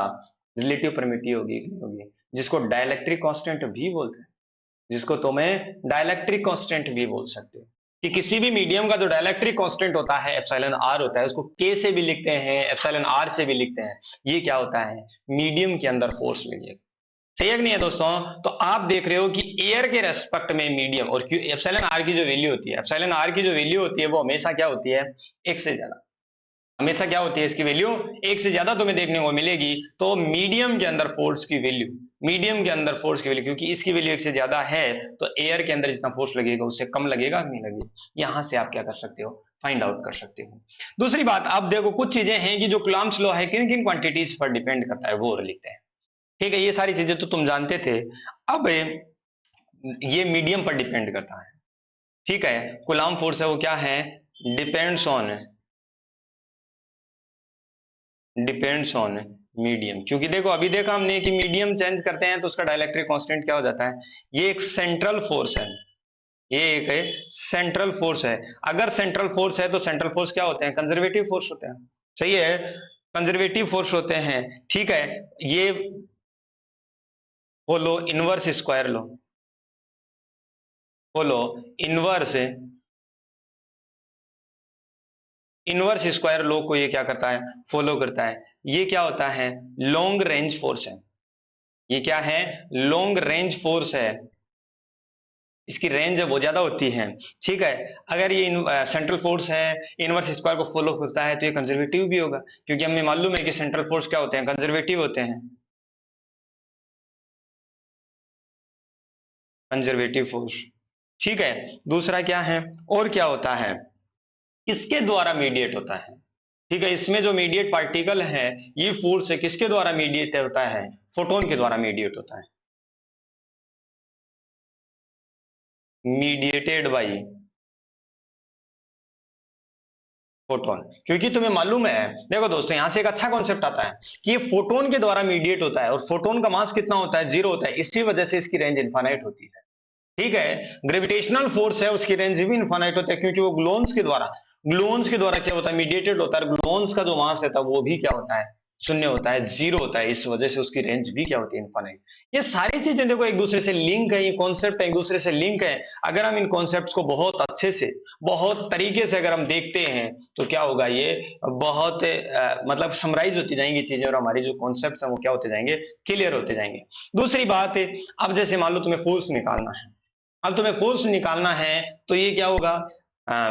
रिलेटिव परमिटिविटी होगी कि नहीं होगी, जिसको डाइलेक्ट्रिक कांस्टेंट भी बोलते हैं, जिसको तुम्हें डाइलेक्ट्रिक कांस्टेंट भी बोल सकते हो, कि किसी भी मीडियम का जो डाइलेक्ट्रिक कांस्टेंट होता है एप्सिलॉन आर होता है, उसको के से भी लिखते हैं, एप्सिलॉन आर से भी लिखते हैं। ये क्या होता है, मीडियम के अंदर फोर्स लगेगा, सही है कि नहीं है दोस्तों। तो आप देख रहे हो कि एयर के रेस्पेक्ट में मीडियम और एप्सिलॉन आर की जो वैल्यू होती है, एप्सिलॉन आर की जो वैल्यू होती है वो हमेशा क्या होती है, एक से ज्यादा, हमेशा क्या होती है, इसकी वैल्यू एक से ज्यादा तुम्हें देखने को मिलेगी। तो मीडियम के अंदर फोर्स की वैल्यू, मीडियम के अंदर फोर्स की वैल्यू, क्योंकि इसकी वैल्यू एक से ज्यादा है, तो एयर के अंदर जितना फोर्स लगेगा उससे कम लगेगा कि नहीं लगेगा, यहां से आप क्या कर सकते हो, फाइंड आउट कर सकते हो। दूसरी बात, आप देखो कुछ चीजें हैं कि जो कूलम्ब्स लॉ है किन किन क्वांटिटीज पर डिपेंड करता है, वो लिखते हैं, ठीक है। ये सारी चीजें तो तुम जानते थे। अब ये मीडियम पर डिपेंड करता है, ठीक है। कूलम्ब फोर्स है वो क्या है, डिपेंड्स ऑन मीडियम, क्योंकि देखो अभी देखा हमने कि मीडियम चेंज करते हैं तो उसका डाइलेक्ट्रिक कांस्टेंट क्या हो जाता है, ये एक सेंट्रल फोर्स है, ये एक सेंट्रल फोर्स है। अगर सेंट्रल फोर्स है तो सेंट्रल फोर्स क्या होते हैं, कंजर्वेटिव फोर्स होते हैं, सही है, कंजर्वेटिव फोर्स होते हैं, ठीक है। ये बोलो इनवर्स स्क्वायर लो, बोलो इनवर्स इनवर्स स्क्वायर लॉ को ये क्या करता है, फॉलो करता है। ये क्या होता है, लॉन्ग रेंज फोर्स है, ये क्या है, लॉन्ग रेंज फोर्स है, इसकी रेंज है वो ज्यादा होती है, ठीक है। अगर ये सेंट्रल फोर्स है, इनवर्स स्क्वायर को फॉलो करता है, तो ये कंजर्वेटिव भी होगा, क्योंकि हमें मालूम है कि सेंट्रल फोर्स क्या होते हैं, कंजर्वेटिव होते हैं, कंजर्वेटिव फोर्स, ठीक है। दूसरा क्या है, और क्या होता है, किसके द्वारा मीडिएट होता है, ठीक है। इसमें जो मीडिएट पार्टिकल है, ये फोर्स है किसके द्वारा मीडिएट होता है, फोटोन के द्वारा मीडिएट होता है, मीडिएटेड बाई फोटोन। क्योंकि तुम्हें मालूम है, देखो दोस्तों यहां से एक अच्छा कॉन्सेप्ट आता है कि ये फोटोन के द्वारा मीडिएट होता है, और फोटोन का मास कितना होता है, 0 होता है, इसी वजह से इसकी रेंज इनफाइनाइट होती है, ठीक है। ग्रेविटेशनल फोर्स है उसकी रेंज भी इनफाइनाइट होता है, क्योंकि वो ग्लोन्स के द्वारा क्या होता है, मीडिएटेड होता है। ग्लोन्स का जो मास रहता है वो भी क्या होता है, शून्य होता है, 0 होता है, इस वजह से उसकी रेंज भी क्या होती है, इनफाइनाइट। ये सारी चीजें देखो एक दूसरे से लिंक है, ये कॉन्सेप्ट एक दूसरे से लिंक है। अगर हम इन कॉन्सेप्ट्स को बहुत अच्छे से, बहुत तरीके से अगर हम देखते हैं तो क्या होगा, ये बहुत मतलब समराइज होती जाएंगी चीजें, और हमारी जो कॉन्सेप्ट्स हैं वो क्या होते जाएंगे, क्लियर होते जाएंगे। दूसरी बात है, अब जैसे मान लो तुम्हें फोर्स निकालना है, अब तुम्हें फोर्स निकालना है तो ये क्या होगा,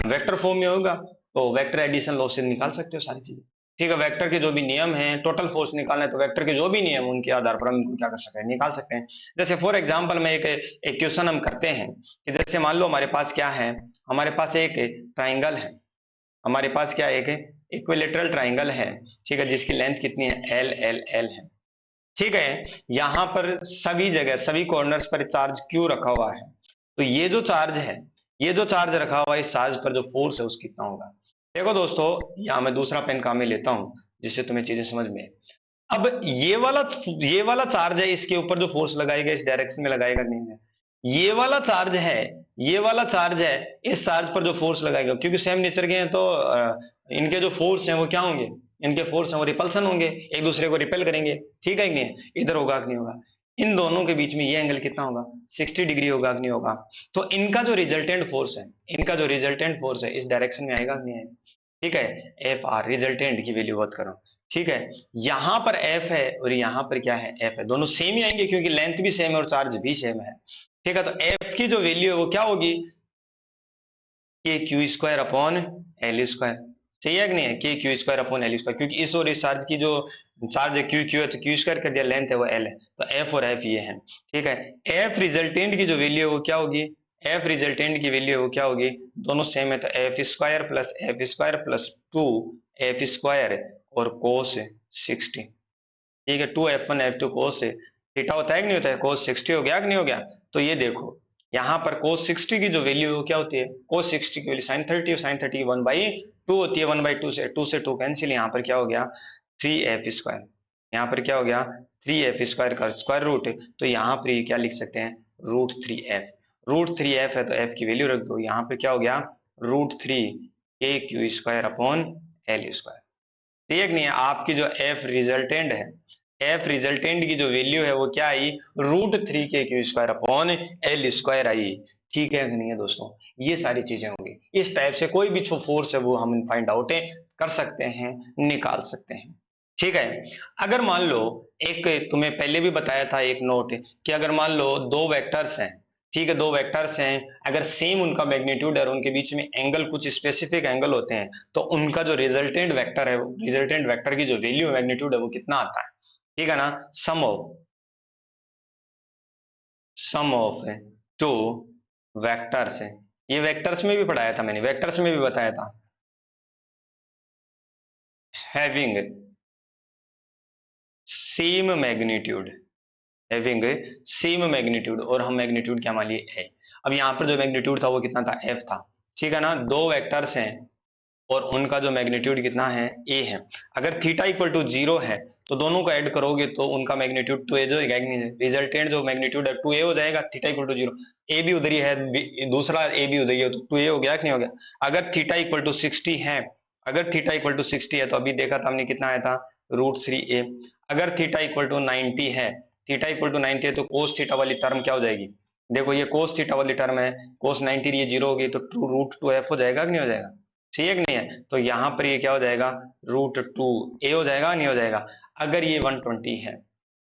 वेक्टर फॉर्म में होगा, तो वेक्टर एडिशन लॉ से निकाल सकते हो सारी चीजें। ठीक है, वेक्टर के जो भी नियम हैं, टोटल फोर्स निकालना है तो वेक्टर के जो भी नियम उनके आधार पर हम इनको क्या कर सकते हैं, निकाल सकते हैं। जैसे फॉर एग्जांपल में एक क्वेश्चन हम करते हैं कि जैसे मान लो हमारे पास क्या है, हमारे पास एक ट्राइंगल है, हमारे पास क्या है, एक इक्विलेटरल ट्राइंगल है, ठीक है, जिसकी लेंथ कितनी है, एल एल एल है। ठीक है, यहां पर सभी जगह सभी कॉर्नर्स पर चार्ज क्यू रखा हुआ है। तो ये जो चार्ज है, ये जो चार्ज रखा हुआ है, इस चार्ज पर जो फोर्स है उसका कितना होगा। देखो दोस्तों, यहां मैं दूसरा पेन काम में लेता हूं जिससे तुम्हें चीजें समझ में आए। अब ये वाला चार्ज है, इसके ऊपर जो फोर्स लगाएगा इस डायरेक्शन में लगाएगा नहीं है। ये वाला चार्ज है, ये वाला चार्ज है, इस चार्ज पर जो फोर्स लगाएगा, क्योंकि सेम नेचर के हैं तो इनके जो फोर्स हैं वो क्या होंगे, इनके फोर्स हैं वो रिपल्सन होंगे, एक दूसरे को रिपेल करेंगे। ठीक है कि नहीं, इधर होगा कि नहीं होगा, इन दोनों के बीच में ये एंगल कितना होगा, 60 डिग्री होगा कि नहीं होगा। तो इनका जो रिजल्टेंट फोर्स है, इनका जो रिजल्टेंट फोर्स है इस डायरेक्शन में आएगा कि नहीं आएगा। ठीक है, एफ आर रिजल्टेंट की वैल्यू बात करो। ठीक है, यहां पर एफ है और यहां पर क्या है, एफ है, दोनों सेम ही आएंगे क्योंकि लेंथ भी सेम है और चार्ज भी सेम है। ठीक है, तो एफ की जो वैल्यू है वो क्या होगी, के q square upon l square. सही है कि नहीं है, के q square upon l square, क्योंकि इस और इस चार्ज की जो चार्ज है क्यू क्यू है तो क्यू स्क्वायर कर दिया, लेंथ है वो एल है, तो एफ और एफ ये है। ठीक है, एफ रिजल्टेंट की जो वैल्यू है वो क्या होगी, एफ रिजल्टेंट की वैल्यू है वो क्या होगी, दोनों सेम है तो F square plus 2 F square और कोस 60। ठीक है, 2f1 f2 कोस थीटा होता है कि नहीं होता है, कोस 60 हो गया कि नहीं हो गया। तो ये देखो यहाँ पर कोस 60 की जो वैल्यू है वो क्या होती है, कोस 60 की वैल्यू sin 30 और sin 30 1/2 होती है, 1/2 से 2 कैंसिल, यहाँ पर क्या हो गया 3f स्क्वायर, यहाँ पर क्या हो गया 3f स्क्वायर का स्क्वायर रूट, तो यहाँ पर क्या लिख सकते हैं, √3f है तो f की वैल्यू रख दो, यहाँ पर क्या हो गया √3 के q square upon l square. ठीक नहीं है, आपकी जो एफ रिजल्टेंट है, एफ रिजल्टेंट की जो वैल्यू है वो क्या आई, √3 के q square upon l square आई। ठीक है कि नहीं है दोस्तों, ये सारी चीजें होंगी, इस टाइप से कोई भी जो फोर्स है वो हम फाइंड आउट कर सकते हैं, निकाल सकते हैं। ठीक है, अगर मान लो एक तुम्हें पहले भी बताया था एक नोट कि अगर मान लो दो वेक्टर्स हैं, ठीक है, दो वेक्टर्स हैं, अगर सेम उनका मैग्नीट्यूड है और उनके बीच में एंगल कुछ स्पेसिफिक एंगल होते हैं तो उनका जो रिजल्टेंट वेक्टर है, रिजल्टेंट वेक्टर की जो वैल्यू मैग्नीट्यूड है वो कितना आता है। ठीक है ना, सम ऑफ टू वेक्टर्स है, ये वेक्टर्स में भी पढ़ाया था मैंने, वेक्टर्स में भी बताया था, having same magnitude, having same magnitude, और हम मैग्नीट्यूड क्या मान लिए है। अब यहाँ पर जो मैग्नीट्यूड था वो कितना था, एफ था। ठीक है ना, दो वेक्टर्स हैं और उनका जो मैग्नीट्यूड कितना है, ए है। अगर थीटा इक्वल टू 0 है तो दोनों को ऐड करोगे तो उनका मैग्नीट्यूड 2a जो है, रिजल्टेंट जो मैग्नीट्यूड है 2a हो जाएगा, थीटा इक्वल टू 0, ए भी उधर ही है, दूसरा ए भी उधर ही है, तो 2a हो गया कि नहीं हो गया। अगर थीटा इक्वल टू 60 है, अगर थीटा इक्वल टू 60 है तो अभी देखा था हमने कितना आया था, √3a। अगर थीटा इक्वल टू 90 है, थीटा इक्वल टू 90 है तो कोस थीटा वाली टर्म क्या हो जाएगी, देखो ये कोस थीटा वाली टर्म है, कोस 90 ये 0 होगी तो √2f हो जाएगा कि नहीं हो जाएगा। ठीक है कि नहीं है, तो यहाँ पर ये क्या हो जाएगा, √2a हो जाएगा नहीं हो जाएगा। अगर ये 120 है,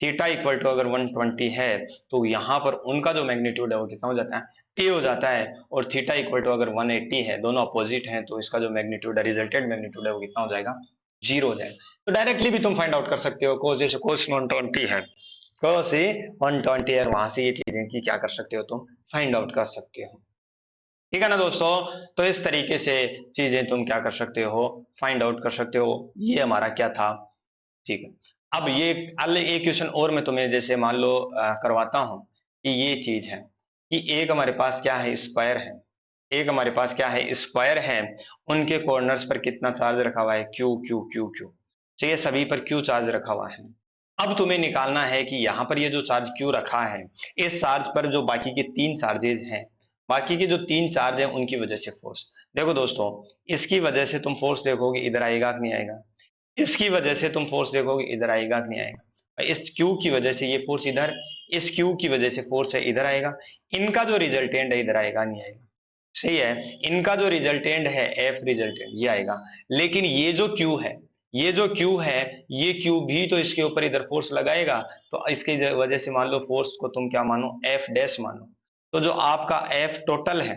थीटा इक्वल टू अगर 120 है तो यहाँ पर उनका जो मैग्नीट्यूड है वो कितना हो जाता है, a हो जाता है, और थीटा इक्वल टू अगर 180 है, दोनों अपोजिट हैं, तो इसका जो मैग्नीट्यूड है, रिजल्टेंट मैग्नीट्यूड है वो कितना हो जाएगा, 0 हो जाएगा। तो डायरेक्टली भी तुम फाइंड आउट कर सकते हो, कोस जैसे कोस 120 है, कोस 120 है, वहां से ये चीजें की क्या कर सकते हो, तुम फाइंड आउट कर सकते हो। ठीक है ना दोस्तों, तो इस तरीके से चीजें तुम क्या कर सकते हो, फाइंड आउट कर सकते हो। ये हमारा क्या था, ठीक है। अब ये एक क्वेश्चन और मैं तुम्हें जैसे मान लो करवाता हूं कि ये चीज है कि एक हमारे पास क्या है, स्क्वायर है, एक हमारे पास क्या है, स्क्वायर है, उनके कॉर्नर्स पर कितना चार्ज रखा हुआ है, क्यू क्यू क्यू क्यू, चाहिए सभी पर क्यू चार्ज रखा हुआ है। अब तुम्हें निकालना है कि यहाँ पर ये जो चार्ज क्यू रखा है, इस चार्ज पर जो बाकी के 3 चार्जेस हैं, बाकी के जो 3 चार्ज हैं उनकी वजह से फोर्स। देखो दोस्तों, इसकी वजह से तुम फोर्स देखोगे इधर आएगा कि नहीं आएगा, इसकी वजह से तुम फोर्स देखोगे इधर आएगा कि नहीं आएगा, इस क्यू की वजह से ये फोर्स इधर, इस क्यू की वजह से फोर्स है इधर आएगा, इनका जो रिजल्टेंट है इधर आएगा नहीं आएगा। सही है, इनका जो रिजल्टेंट है एफ रिजल्टेंट ये आएगा, लेकिन ये जो क्यू है, ये जो क्यू है, ये क्यू भी तो इसके ऊपर इधर फोर्स लगाएगा, तो इसकी वजह से मान लो फोर्स को तुम क्या मानो, एफ डैश मानो। तो जो आपका एफ टोटल है,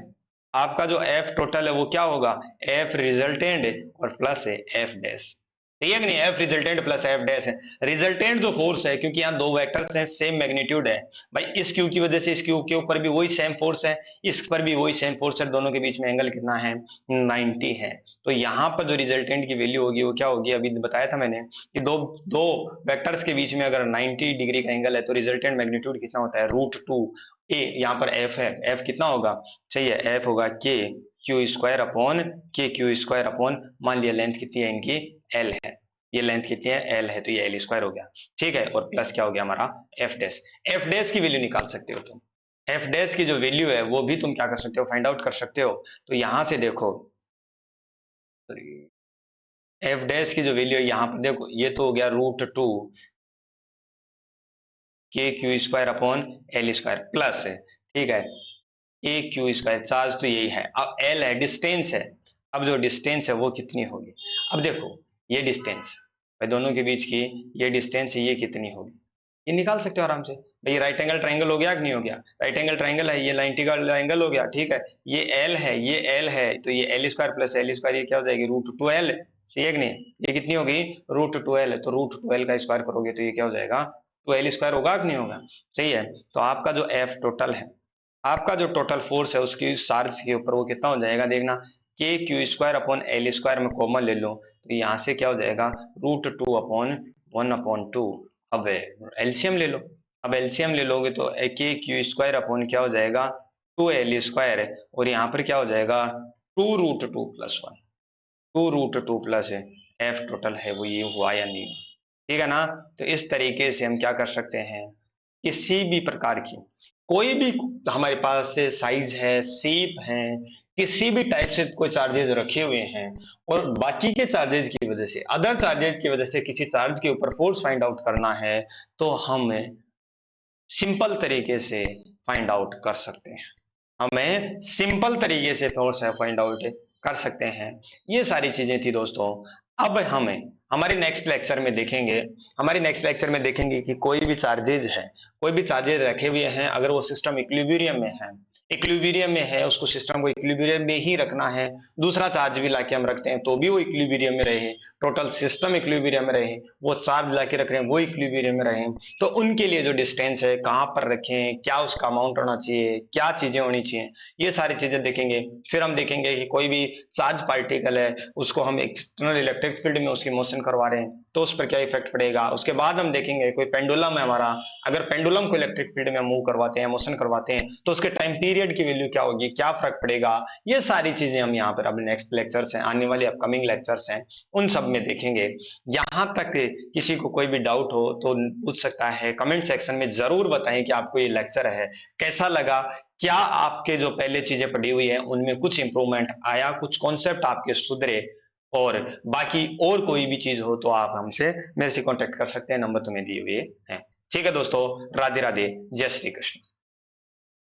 आपका जो एफ टोटल है वो क्या होगा, एफ रिजल्टेंट और प्लस है एफ डैश, ठीक है कि नहीं, F resultant plus F dash है। रिजल्टेंट जो फोर्स है, क्योंकि यहाँ दो वेक्टर्स हैं सेम मैग्नीट्यूड है भाई, इस क्यू की वजह से इस क्यू के ऊपर भी वही सेम फोर्स है, इस पर भी वही सेम फोर्स है, दोनों के बीच में एंगल कितना है, 90 है। तो यहाँ पर जो रिजल्टेंट की वैल्यू होगी वो क्या होगी, अभी बताया था मैंने कि दो दो वेक्टर्स के बीच में अगर 90 डिग्री का एंगल है तो रिजल्टेंट मैग्नीट्यूड कितना होता है, √2 ए, यहाँ पर एफ है, एफ कितना होगा, चाहिए एफ होगा के क्यू स्क्वायर अपॉन के क्यू स्क्वायर अपॉन, मान लिया लेंथ कितनी है इनकी, एल है, ये लेंथ कितनी है, एल है, तो ये एल स्क्वायर हो गया, ठीक है, और प्लस क्या हो गया हमारा एफ डैश। एफ डैश की वैल्यू निकाल सकते हो तुम, एफ डैश की जो वैल्यू है वो भी तुम क्या कर सकते हो, फाइंड आउट कर सकते हो। तो यहां से देखो एफ डैश की जो वैल्यू है यहाँ पर देखो, ये तो हो गया √2 के q square upon l square plus है, ठीक है, ए क्यू स्क्वायर, चार्ज तो यही है, अब एल है, डिस्टेंस है, अब जो डिस्टेंस है वो कितनी होगी, अब देखो ये डिस्टेंस भाई दोनों के बीच की ये डिस्टेंस है, ये कितनी होगी, ये निकाल सकते हो आराम से भाई, राइट एंगल ट्राइंगल हो गया कि नहीं हो गया, राइट एंगल ट्राइंगल है, ये 90 का एंगल हो गया, ठीक है, ये एल है, ये एल है, तो ये L square plus L square, ये क्या हो जाएगी, √2l, सही है कि नहीं, ये कितनी होगी, √2l है, तो √2l का स्क्वायर करोगे तो ये क्या हो जाएगा, 2l स्क्वायर होगा कि नहीं होगा, सही है। तो आपका जो एफ टोटल है, आपका जो टोटल फोर्स है उसकी चार्ज के ऊपर वो कितना हो जाएगा, देखना के q square upon l square में कॉमन ले लो, तो यहाँ से क्या हो जाएगा, √2 अपॉन 1/2, अब एलसीएम ले लो, अब एलसीएम ले लोगे तो के क्यू स्क्वायर अपॉन क्या हो जाएगा, 2l स्क्वायर है, और यहाँ पर क्या हो जाएगा 2√2 प्लस 1, 2√2 प्लस है एफ टोटल है वो, ये हुआ या नहीं हुआ, ठीक है ना। तो इस तरीके से हम क्या कर सकते हैं, किसी भी प्रकार की कोई भी हमारे पास से साइज है, शेप है, किसी भी टाइप से कोई चार्जेस रखे हुए हैं और बाकी के चार्जेस की वजह से, अदर चार्जेस की वजह से किसी चार्ज के ऊपर फोर्स फाइंड आउट करना है, तो हमें सिंपल तरीके से फाइंड आउट कर सकते हैं, हमें सिंपल तरीके से फोर्स फाइंड आउट कर सकते हैं। ये सारी चीजें थी दोस्तों। अब हमें हमारे नेक्स्ट लेक्चर में देखेंगे, हमारे नेक्स्ट लेक्चर में देखेंगे कि कोई भी चार्जेज है, कोई भी चार्जेज रखे हुए हैं, अगर वो सिस्टम इक्विलिब्रियम में है, इक्विलिब्रियम में है, उसको सिस्टम को इक्विलिब्रियम में ही रखना है, दूसरा चार्ज भी लाके हम रखते हैं तो भी वो इक्विलिब्रियम में रहे, टोटल सिस्टम इक्विलिब्रियम में रहे, वो चार्ज लाके रख रहे हैं वो इक्विलिब्रियम में रहे, तो उनके लिए जो डिस्टेंस है कहाँ पर रखें, क्या उसका अमाउंट होना चाहिए, क्या चीजें होनी चाहिए, ये सारी चीजें देखेंगे। फिर हम देखेंगे कि कोई भी चार्ज पार्टिकल है उसको हम एक्सटर्नल इलेक्ट्रिक फील्ड में उसकी मोशन करवा रहे हैं तो उस पर क्या इफेक्ट पड़ेगा। उसके बाद हम देखेंगे कोई पेंडुलम है हमारा, अगर पेंडुलम को इलेक्ट्रिक फील्ड में मूव करवाते हैं, मोशन करवाते हैं, तो उसके टाइम पीरियड की वैल्यू क्या होगी, क्या फर्क पड़ेगा, ये सारी चीजें हम यहाँ पर अपने नेक्स्ट लेक्चर्स हैं, आने वाले अपकमिंग लेक्चर्स हैं, उन सब में देखेंगे। यहाँ तक किसी को कोई भी डाउट हो तो पूछ सकता है, कमेंट सेक्शन में जरूर बताएं कि आपको ये लेक्चर है कैसा लगा, क्या आपके जो पहले चीजें पढ़ी हुई है उनमें कुछ इंप्रूवमेंट आया, कुछ कॉन्सेप्ट आपके सुधरे, और बाकी और कोई भी चीज हो तो आप हमसे मेरे से कांटेक्ट कर सकते हैं, नंबर तुम्हें दिए हुए हैं। ठीक है दोस्तों, राधे राधे, जय श्री कृष्ण।